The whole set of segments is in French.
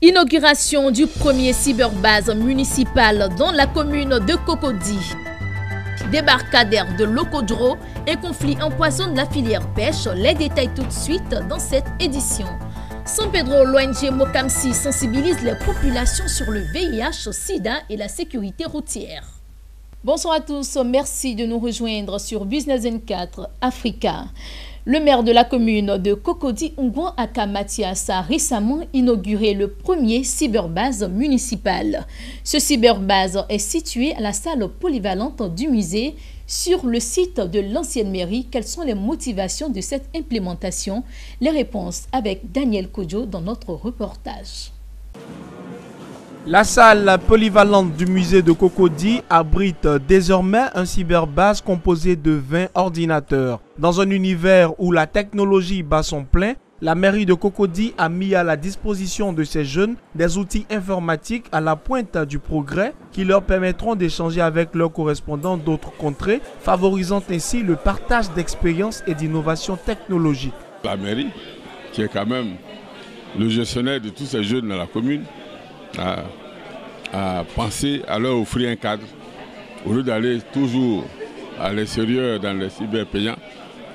Inauguration du premier cyberbase municipal dans la commune de Cocody. Débarcadère de Locodro, un conflit empoisonne la filière pêche. Les détails tout de suite dans cette édition. San Pedro, l'ONG Mokamsi sensibilise les populations sur le VIH, SIDA et la sécurité routière. Bonsoir à tous, merci de nous rejoindre sur Business 24 Africa. Le maire de la commune de Cocody, Ngwan Aka Mathias, a récemment inauguré le premier cyberbase municipal. Ce cyberbase est situé à la salle polyvalente du musée sur le site de l'ancienne mairie. Quelles sont les motivations de cette implémentation? Les réponses avec Daniel Kodjo dans notre reportage. La salle polyvalente du musée de Cocody abrite désormais un cyberbase composé de 20 ordinateurs. Dans un univers où la technologie bat son plein, la mairie de Cocody a mis à la disposition de ces jeunes des outils informatiques à la pointe du progrès qui leur permettront d'échanger avec leurs correspondants d'autres contrées, favorisant ainsi le partage d'expériences et d'innovations technologiques. La mairie, qui est quand même le gestionnaire de tous ces jeunes dans la commune, à penser à leur offrir un cadre au lieu d'aller toujours à l'extérieur dans les cyber payants.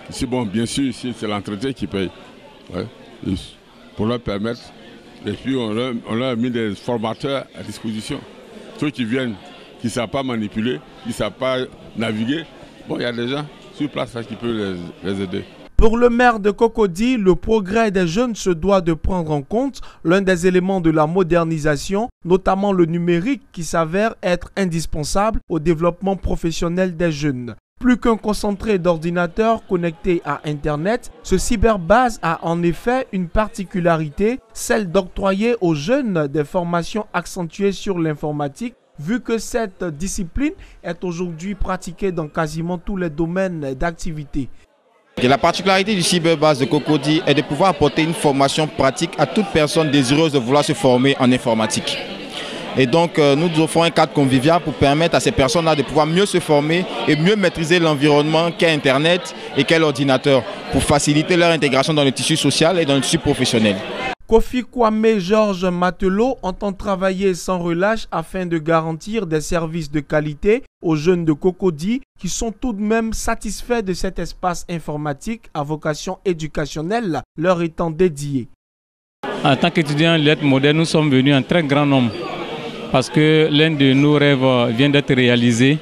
Ici, bon, bien sûr, ici c'est l'entretien qui paye, ouais, pour leur permettre. Et puis on leur a mis des formateurs à disposition. Ceux qui viennent, qui ne savent pas manipuler, qui ne savent pas naviguer, bon, il y a des gens sur place qui peuvent les aider. Pour le maire de Cocody, le progrès des jeunes se doit de prendre en compte l'un des éléments de la modernisation, notamment le numérique qui s'avère être indispensable au développement professionnel des jeunes. Plus qu'un concentré d'ordinateurs connectés à Internet, ce cyberbase a en effet une particularité, celle d'octroyer aux jeunes des formations accentuées sur l'informatique, vu que cette discipline est aujourd'hui pratiquée dans quasiment tous les domaines d'activité. La particularité du cyberbase de Cocody est de pouvoir apporter une formation pratique à toute personne désireuse de vouloir se former en informatique. Et donc nous offrons un cadre convivial pour permettre à ces personnes-là de pouvoir mieux se former et mieux maîtriser l'environnement qu'est Internet et qu'est l'ordinateur pour faciliter leur intégration dans le tissu social et dans le tissu professionnel. Kofi Kwame Georges Matelot entend travailler sans relâche afin de garantir des services de qualité aux jeunes de Cocody qui sont tout de même satisfaits de cet espace informatique à vocation éducationnelle leur étant dédié. En tant qu'étudiants en lettres modernes, nous sommes venus en très grand nombre parce que l'un de nos rêves vient d'être réalisé,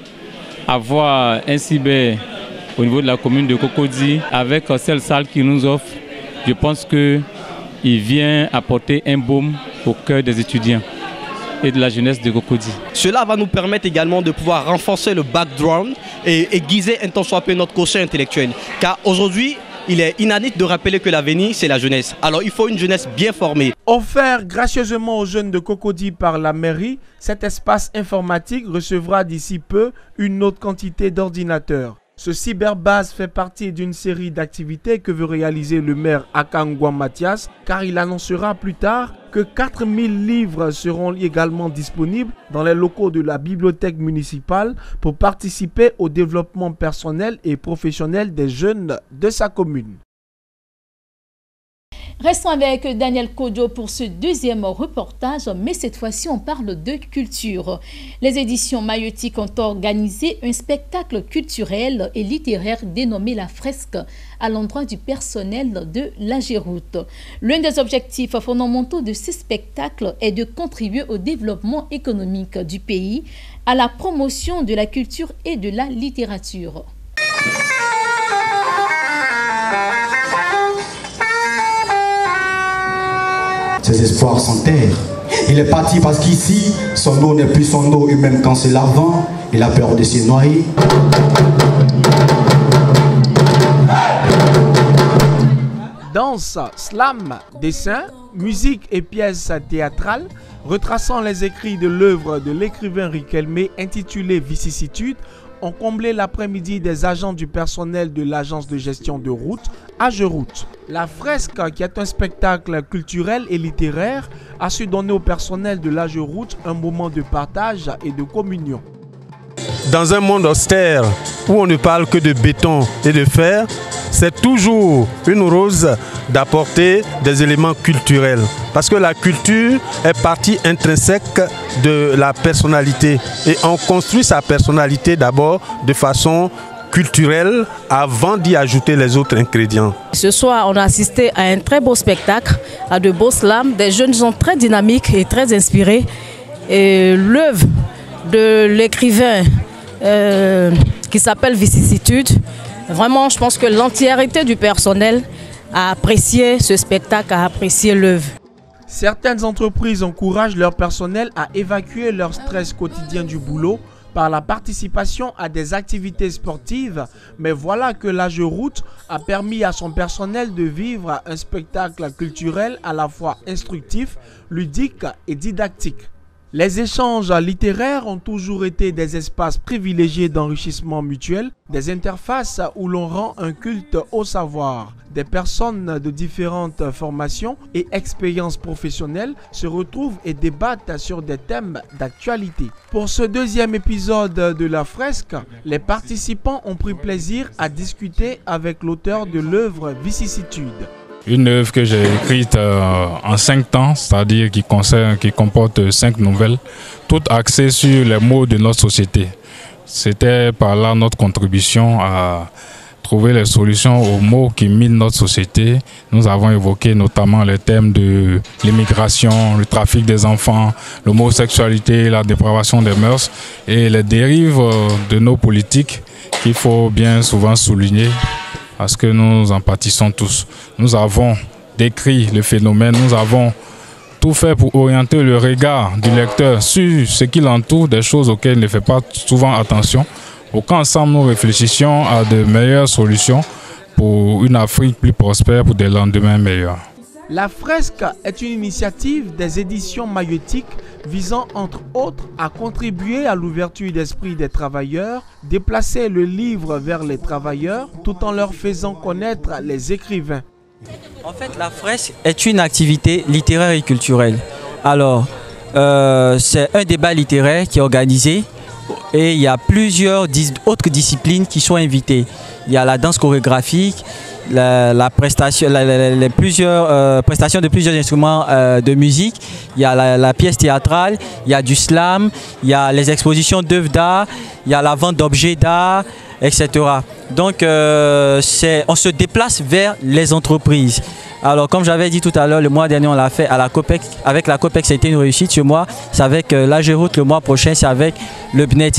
avoir un cyber au niveau de la commune de Cocody avec cette salle qui nous offre. Je pense que il vient apporter un baume au cœur des étudiants et de la jeunesse de Cocody. Cela va nous permettre également de pouvoir renforcer le background et aiguiser un tant soit peu notre quotient intellectuel. Car aujourd'hui, il est inadmissible de rappeler que l'avenir, c'est la jeunesse. Alors il faut une jeunesse bien formée. Offert gracieusement aux jeunes de Cocody par la mairie, cet espace informatique recevra d'ici peu une autre quantité d'ordinateurs. Ce cyberbase fait partie d'une série d'activités que veut réaliser le maire Aka Ngwan Mathias, car il annoncera plus tard que 4000 livres seront également disponibles dans les locaux de la bibliothèque municipale pour participer au développement personnel et professionnel des jeunes de sa commune. Restons avec Daniel Kodjo pour ce deuxième reportage, mais cette fois-ci on parle de culture. Les éditions maïotiques ont organisé un spectacle culturel et littéraire dénommé La Fresque à l'endroit du personnel de l'AGEROUTE. L'un des objectifs fondamentaux de ce spectacle est de contribuer au développement économique du pays, à la promotion de la culture et de la littérature. Ses espoirs s'enterrent. Il est parti parce qu'ici, son eau n'est plus son eau, et même quand c'est l'avant, il a peur de se noyer. Danse, slam, dessin, musique et pièces théâtrales, retraçant les écrits de l'œuvre de l'écrivain Riquelme intitulée Vicissitude, ont comblé l'après-midi des agents du personnel de l'agence de gestion de route, AGEROUTE. La Fresque, qui est un spectacle culturel et littéraire, a su donner au personnel de l'AGEROUTE un moment de partage et de communion. dans un monde austère où on ne parle que de béton et de fer, c'est toujours une rose d'apporter des éléments culturels. Parce que la culture est partie intrinsèque de la personnalité. Et on construit sa personnalité d'abord de façon culturelle avant d'y ajouter les autres ingrédients. Ce soir, on a assisté à un très beau spectacle, à de beaux slams, des jeunes gens très dynamiques et très inspirés. Et l'œuvre de l'écrivain qui s'appelle Vicissitude, vraiment, je pense que l'entièreté du personnel a apprécié ce spectacle, a apprécié l'œuvre. Certaines entreprises encouragent leur personnel à évacuer leur stress quotidien du boulot par la participation à des activités sportives, mais voilà que l'AGERoute a permis à son personnel de vivre un spectacle culturel à la fois instructif, ludique et didactique. Les échanges littéraires ont toujours été des espaces privilégiés d'enrichissement mutuel, des interfaces où l'on rend un culte au savoir. Des personnes de différentes formations et expériences professionnelles se retrouvent et débattent sur des thèmes d'actualité. Pour ce deuxième épisode de la fresque, les participants ont pris plaisir à discuter avec l'auteur de l'œuvre Vicissitude. Une œuvre que j'ai écrite en 5 temps, c'est-à-dire qui comporte 5 nouvelles, toutes axées sur les maux de notre société. C'était par là notre contribution à trouver les solutions aux maux qui minent notre société. Nous avons évoqué notamment les thèmes de l'immigration, le trafic des enfants, l'homosexualité, la dépravation des mœurs et les dérives de nos politiques qu'il faut bien souvent souligner. Parce que nous en pâtissons tous. Nous avons décrit le phénomène, nous avons tout fait pour orienter le regard du lecteur sur ce qui l'entoure, des choses auxquelles il ne fait pas souvent attention, pour qu'ensemble nous réfléchissions à de meilleures solutions pour une Afrique plus prospère, pour des lendemains meilleurs. La fresque est une initiative des éditions Maïeutique visant entre autres à contribuer à l'ouverture d'esprit des travailleurs, déplacer le livre vers les travailleurs tout en leur faisant connaître les écrivains. En fait, la fresque est une activité littéraire et culturelle. Alors, c'est un débat littéraire qui est organisé et il y a plusieurs autres disciplines qui sont invitées. Il y a la danse chorégraphique, plusieurs prestations de plusieurs instruments de musique, il y a la pièce théâtrale, il y a du slam, il y a les expositions d'œuvres d'art, il y a la vente d'objets d'art, etc. Donc on se déplace vers les entreprises. Alors comme j'avais dit tout à l'heure, le mois dernier on l'a fait à la COPEC. Avec la COPEC, c'était une réussite ce mois. C'est avec l'AGERoute, le mois prochain c'est avec le BNET.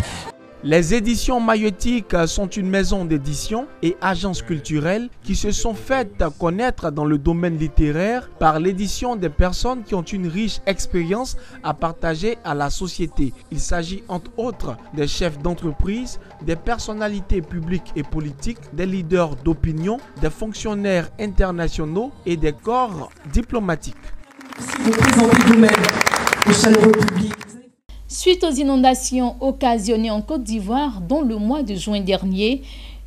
Les éditions Maïeutique sont une maison d'édition et agence culturelle qui se sont faites connaître dans le domaine littéraire par l'édition des personnes qui ont une riche expérience à partager à la société. Il s'agit entre autres des chefs d'entreprise, des personnalités publiques et politiques, des leaders d'opinion, des fonctionnaires internationaux et des corps diplomatiques. Vous présentez vous-même au chaleureux public. Suite aux inondations occasionnées en Côte d'Ivoire, dont le mois de juin dernier,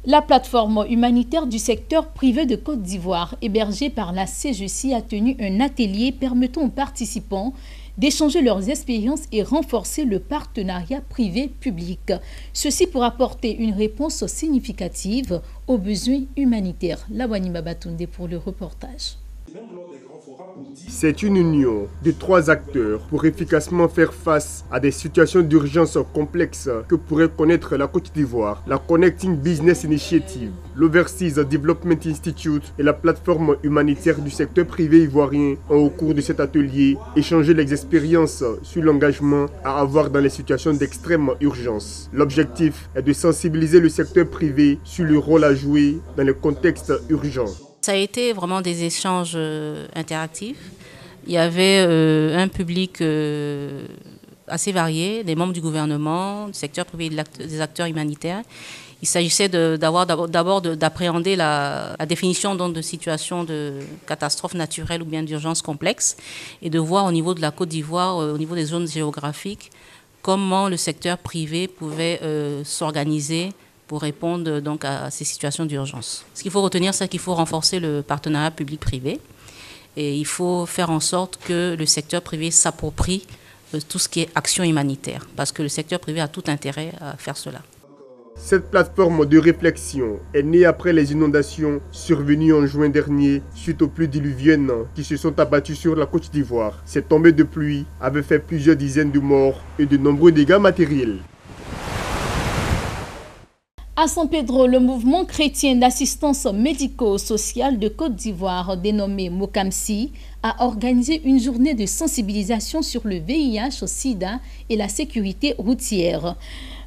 la plateforme humanitaire du secteur privé de Côte d'Ivoire, hébergée par la CGC, a tenu un atelier permettant aux participants d'échanger leurs expériences et renforcer le partenariat privé-public. Ceci pour apporter une réponse significative aux besoins humanitaires. Lawani Babatunde pour le reportage. C'est une union de 3 acteurs pour efficacement faire face à des situations d'urgence complexes que pourrait connaître la Côte d'Ivoire. La Connecting Business Initiative, l'Overseas Development Institute et la plateforme humanitaire du secteur privé ivoirien ont au cours de cet atelier échangé les expériences sur l'engagement à avoir dans les situations d'extrême urgence. L'objectif est de sensibiliser le secteur privé sur le rôle à jouer dans les contextes urgents. Ça a été vraiment des échanges interactifs. Il y avait un public assez varié, des membres du gouvernement, du secteur privé et des acteurs humanitaires. Il s'agissait d'abord d'appréhender la définition donc, de situations de catastrophes naturelles ou bien d'urgences complexes et de voir au niveau de la Côte d'Ivoire, au niveau des zones géographiques, comment le secteur privé pouvait s'organiser pour répondre donc à ces situations d'urgence. Ce qu'il faut retenir, c'est qu'il faut renforcer le partenariat public-privé et il faut faire en sorte que le secteur privé s'approprie tout ce qui est action humanitaire parce que le secteur privé a tout intérêt à faire cela. Cette plateforme de réflexion est née après les inondations survenues en juin dernier suite aux pluies diluviennes qui se sont abattues sur la Côte d'Ivoire. Cette tombée de pluie avait fait plusieurs dizaines de morts et de nombreux dégâts matériels. À San Pedro, le mouvement chrétien d'assistance médico-sociale de Côte d'Ivoire, dénommé Mokamsi, a organisé une journée de sensibilisation sur le VIH-Sida et la sécurité routière.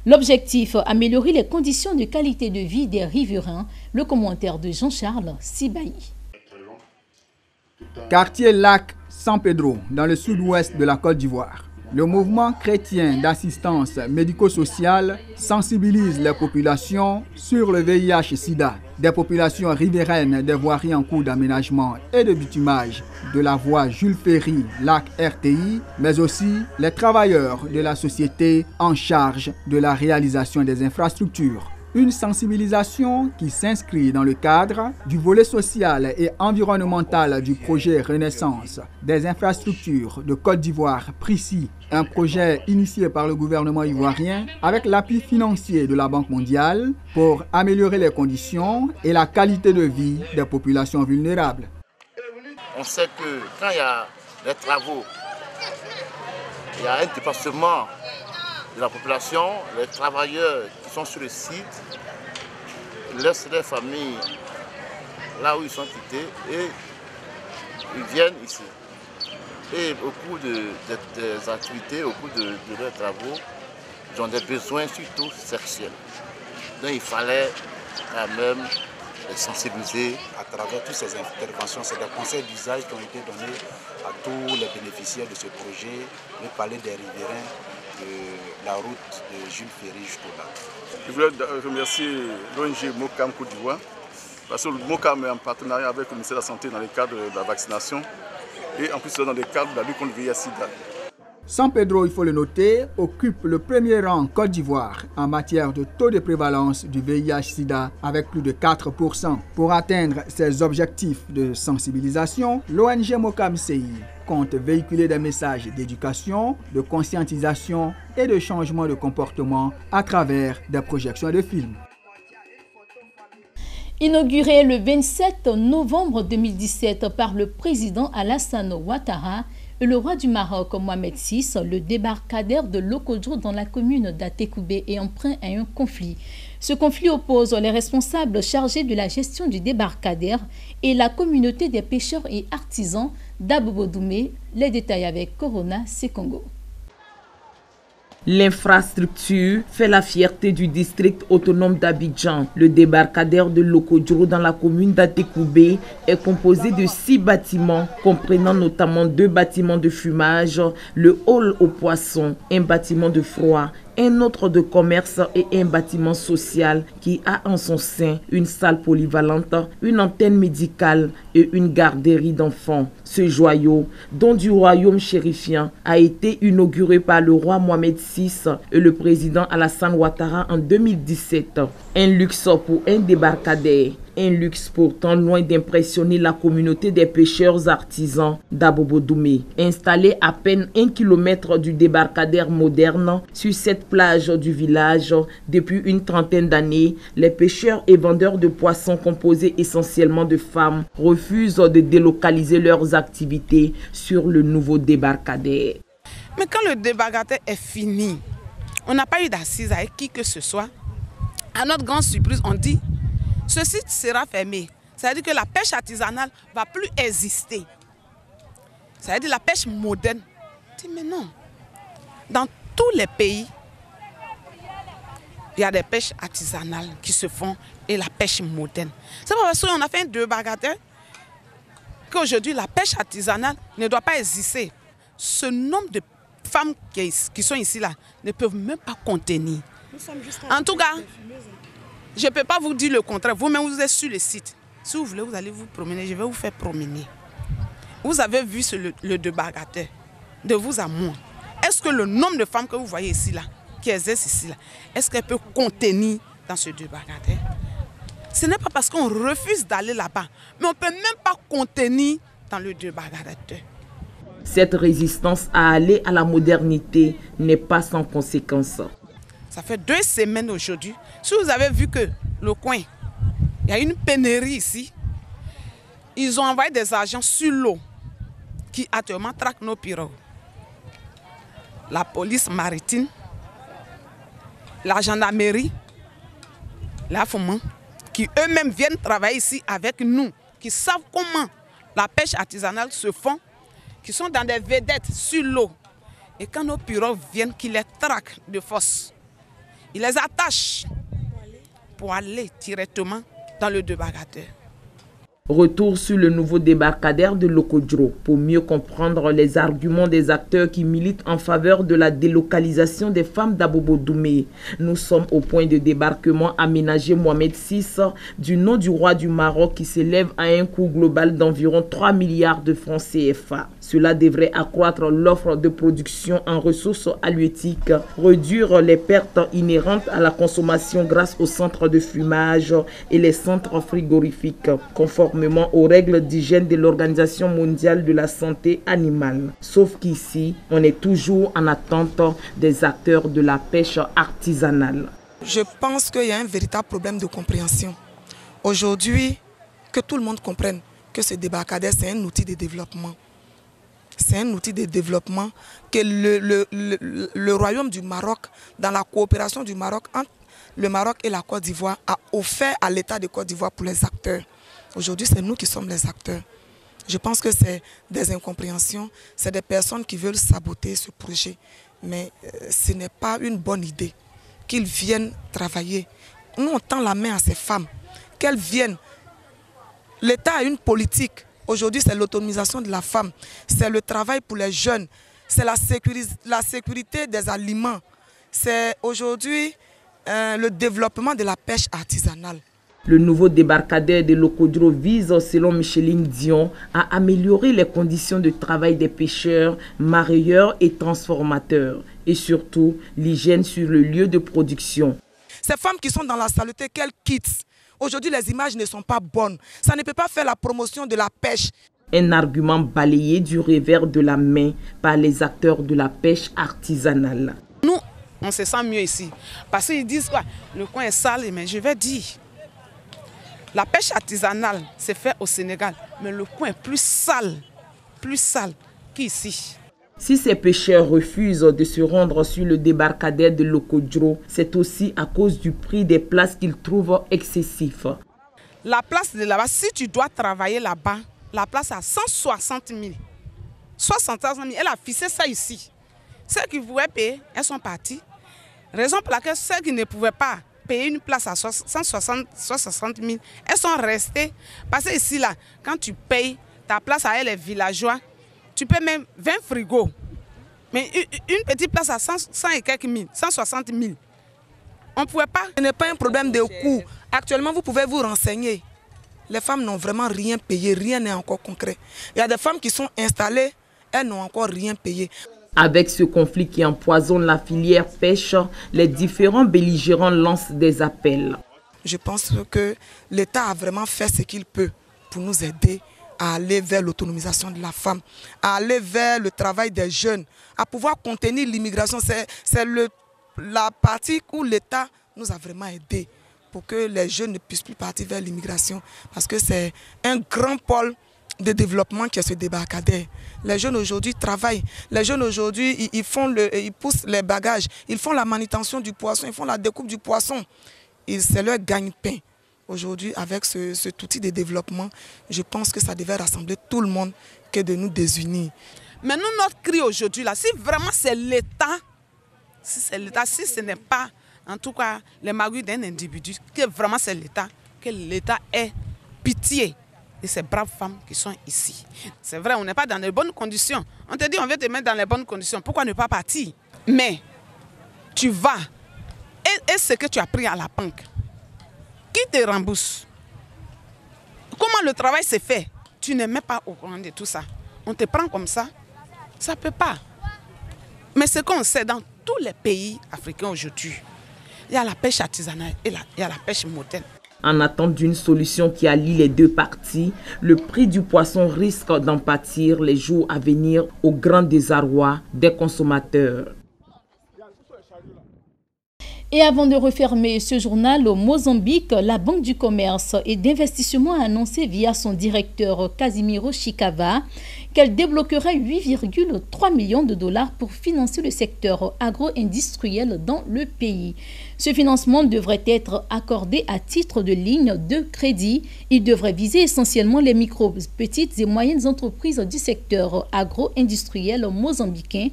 L'objectif, améliorer les conditions de qualité de vie des riverains. Le commentaire de Jean-Charles Sibaï. Quartier Lac San Pedro, dans le sud-ouest de la Côte d'Ivoire. Le mouvement chrétien d'assistance médico-sociale sensibilise les populations sur le VIH-Sida, des populations riveraines des voiries en cours d'aménagement et de bitumage de la voie Jules Ferry, Lac RTI, mais aussi les travailleurs de la société en charge de la réalisation des infrastructures. Une sensibilisation qui s'inscrit dans le cadre du volet social et environnemental du projet Renaissance des infrastructures de Côte d'Ivoire, PRICI, un projet initié par le gouvernement ivoirien avec l'appui financier de la Banque mondiale pour améliorer les conditions et la qualité de vie des populations vulnérables. On sait que quand il y a des travaux, il y a un dépassement de la population, les travailleurs qui sont sur le site laissent leurs familles là où ils sont quittés et ils viennent ici. Et au cours des activités, au cours de leurs travaux, ils ont des besoins surtout sexuels. Donc il fallait quand même les sensibiliser. À travers toutes ces interventions, c'est des conseils d'usage qui ont été donnés à tous les bénéficiaires de ce projet, de parler des riverains de la route de Jules Ferry jusqu'au lac. Je voulais remercier l'ONG Mokam Côte d'Ivoire, parce que Mokam est en partenariat avec le ministère de la Santé dans le cadre de la vaccination et en plus dans le cadre de la lutte contre le VIH-Sida. San Pedro, il faut le noter, occupe le premier rang en Côte d'Ivoire en matière de taux de prévalence du VIH-Sida avec plus de 4%. Pour atteindre ses objectifs de sensibilisation, l'ONG Mokam CI compte véhiculer des messages d'éducation, de conscientisation et de changement de comportement à travers des projections de films. Inauguré le 27 novembre 2017 par le président Alassane Ouattara et le roi du Maroc Mohamed VI, le débarcadère de Lokodro dans la commune d'Atekoubé est emprunt à un conflit. Ce conflit oppose les responsables chargés de la gestion du débarcadère et la communauté des pêcheurs et artisans d'Abobodoumé. Les détails avec Corona Sekongo. L'infrastructure fait la fierté du district autonome d'Abidjan. Le débarcadère de Lokodro dans la commune d'Atekoubé est composé de 6 bâtiments, comprenant notamment 2 bâtiments de fumage, le hall aux poissons, un bâtiment de froid, un autre de commerce et un bâtiment social qui a en son sein une salle polyvalente, une antenne médicale et une garderie d'enfants. Ce joyau, don du royaume chérifien, a été inauguré par le roi Mohamed VI et le président Alassane Ouattara en 2017. Un luxe pour un débarcadère. Un luxe pourtant loin d'impressionner la communauté des pêcheurs artisans d'Abobodoumé. Installé à peine 1 kilomètre du débarcadère moderne, sur cette plage du village, depuis une trentaine d'années, les pêcheurs et vendeurs de poissons composés essentiellement de femmes refusent de délocaliser leurs activités sur le nouveau débarcadère. Mais quand le débarcadère est fini, on n'a pas eu d'assises avec qui que ce soit. À notre grande surprise, on dit ce site sera fermé. Ça veut dire que la pêche artisanale ne va plus exister. Ça veut dire la pêche moderne. Je dis mais non. Dans tous les pays, il y a des pêches artisanales qui se font et la pêche moderne. C'est pas parce qu'on a fait un débarcadère qu'aujourd'hui la pêche artisanale ne doit pas exister. Ce nombre de femmes qui sont ici là ne peuvent même pas contenir. En tout cas, je ne peux pas vous dire le contraire. Vous-même, vous êtes sur le site. Si vous voulez, vous allez vous promener. Je vais vous faire promener. Vous avez vu le débarcadère de vous à moi. Est-ce que le nombre de femmes que vous voyez ici, là, qui exercent ici, là, est-ce qu'elles peuvent contenir dans ce débarcadère? Ce n'est pas parce qu'on refuse d'aller là-bas, mais on ne peut même pas contenir dans le débarcadère. Cette résistance à aller à la modernité n'est pas sans conséquences. Ça fait 2 semaines aujourd'hui. Si vous avez vu que le coin, il y a une pénurie ici, ils ont envoyé des agents sur l'eau qui actuellement traquent nos pirogues. La police maritime, la gendarmerie, la FOMAN, qui eux-mêmes viennent travailler ici avec nous, qui savent comment la pêche artisanale se fait, qui sont dans des vedettes sur l'eau. Et quand nos pirogues viennent, qu'ils les traquent de force, ils les attachent pour aller directement dans le débarcadère. Retour sur le nouveau débarcadère de Lokodro pour mieux comprendre les arguments des acteurs qui militent en faveur de la délocalisation des femmes d'Abobo-Doumé. Nous sommes au point de débarquement aménagé Mohamed VI du nom du roi du Maroc qui s'élève à un coût global d'environ 3 milliards de francs CFA. Cela devrait accroître l'offre de production en ressources halieutiques, réduire les pertes inhérentes à la consommation grâce aux centres de fumage et les centres frigorifiques, conformément aux règles d'hygiène de l'Organisation mondiale de la santé animale. Sauf qu'ici, on est toujours en attente des acteurs de la pêche artisanale. Je pense qu'il y a un véritable problème de compréhension. Aujourd'hui, que tout le monde comprenne que ce débarcadère, c'est un outil de développement. C'est un outil de développement que le Royaume du Maroc, dans la coopération du Maroc entre le Maroc et la Côte d'Ivoire, a offert à l'État de Côte d'Ivoire pour les acteurs. Aujourd'hui, c'est nous qui sommes les acteurs. Je pense que c'est des incompréhensions, c'est des personnes qui veulent saboter ce projet. Mais ce n'est pas une bonne idée qu'ils viennent travailler. Nous, on tend la main à ces femmes, qu'elles viennent. L'État a une politique. Aujourd'hui, c'est l'autonomisation de la femme, c'est le travail pour les jeunes, c'est la sécurité des aliments, c'est aujourd'hui le développement de la pêche artisanale. Le nouveau débarcadère de Lokodro vise, selon Micheline Dion, à améliorer les conditions de travail des pêcheurs, mareyeurs et transformateurs, et surtout l'hygiène sur le lieu de production. Ces femmes qui sont dans la saleté, qu'elles quittent. Aujourd'hui, les images ne sont pas bonnes. Ça ne peut pas faire la promotion de la pêche. Un argument balayé du revers de la main par les acteurs de la pêche artisanale. Nous, on se sent mieux ici. Parce qu'ils disent quoi? Le coin est sale, mais je vais dire, la pêche artisanale, c'est fait au Sénégal. Mais le coin est plus sale qu'ici. Si ces pêcheurs refusent de se rendre sur le débarcadère de Lokodro, c'est aussi à cause du prix des places qu'ils trouvent excessif. La place de là-bas, si tu dois travailler là-bas, la place à 160 000. 75 000, elle a fixé ça ici. Celles qui pouvaient payer, elles sont parties. Raison pour laquelle celles qui ne pouvaient pas payer une place à 160 000, elles sont restées. Parce que ici, là, quand tu payes ta place à elle, les villageois, tu peux même 20 frigos. Mais une petite place à 100 et quelques mille, 160 000. On ne pouvait pas. Ce n'est pas un problème de coût. Actuellement, vous pouvez vous renseigner. Les femmes n'ont vraiment rien payé, rien n'est encore concret. Il y a des femmes qui sont installées, elles n'ont encore rien payé. Avec ce conflit qui empoisonne la filière pêche, les différents belligérants lancent des appels. Je pense que l'État a vraiment fait ce qu'il peut pour nous aider à aller vers l'autonomisation de la femme, à aller vers le travail des jeunes, à pouvoir contenir l'immigration. C'est la partie où l'État nous a vraiment aidés pour que les jeunes ne puissent plus partir vers l'immigration. Parce que c'est un grand pôle de développement qui est ce débarcadère. Les jeunes aujourd'hui travaillent. Les jeunes aujourd'hui, ils poussent les bagages, ils font la manutention du poisson, ils font la découpe du poisson. C'est leur gagne-pain. Aujourd'hui, avec cet outil de développement, je pense que ça devait rassembler tout le monde que de nous désunir. Mais nous, notre cri aujourd'hui, là, si vraiment c'est l'État, si ce n'est pas, en tout cas, les magouilles d'un individu, que vraiment c'est l'État, que l'État ait pitié de ces braves femmes qui sont ici. C'est vrai, on n'est pas dans les bonnes conditions. On te dit, on veut te mettre dans les bonnes conditions. Pourquoi ne pas partir? Mais tu vas, et ce que tu as pris à la banque, qui te rembourse? Comment le travail se fait? Tu n'es même pas au courant de tout ça. On te prend comme ça? Ça ne peut pas. Mais ce qu'on sait dans tous les pays africains aujourd'hui, il y a la pêche artisanale et il y a la pêche moderne. En attente d'une solution qui allie les deux parties, le prix du poisson risque d'en pâtir les jours à venir au grand désarroi des consommateurs. Et avant de refermer ce journal, au Mozambique, la Banque du commerce et d'investissement a annoncé via son directeur Casimiro Chikava qu'elle débloquerait 8,3 millions de dollars pour financer le secteur agro-industriel dans le pays. Ce financement devrait être accordé à titre de ligne de crédit. Il devrait viser essentiellement les micro, petites et moyennes entreprises du secteur agro-industriel mozambicain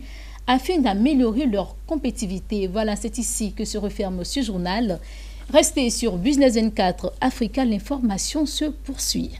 afin d'améliorer leur compétitivité. Voilà, c'est ici que se referme ce journal. Restez sur Business 24 Africa, l'information se poursuit.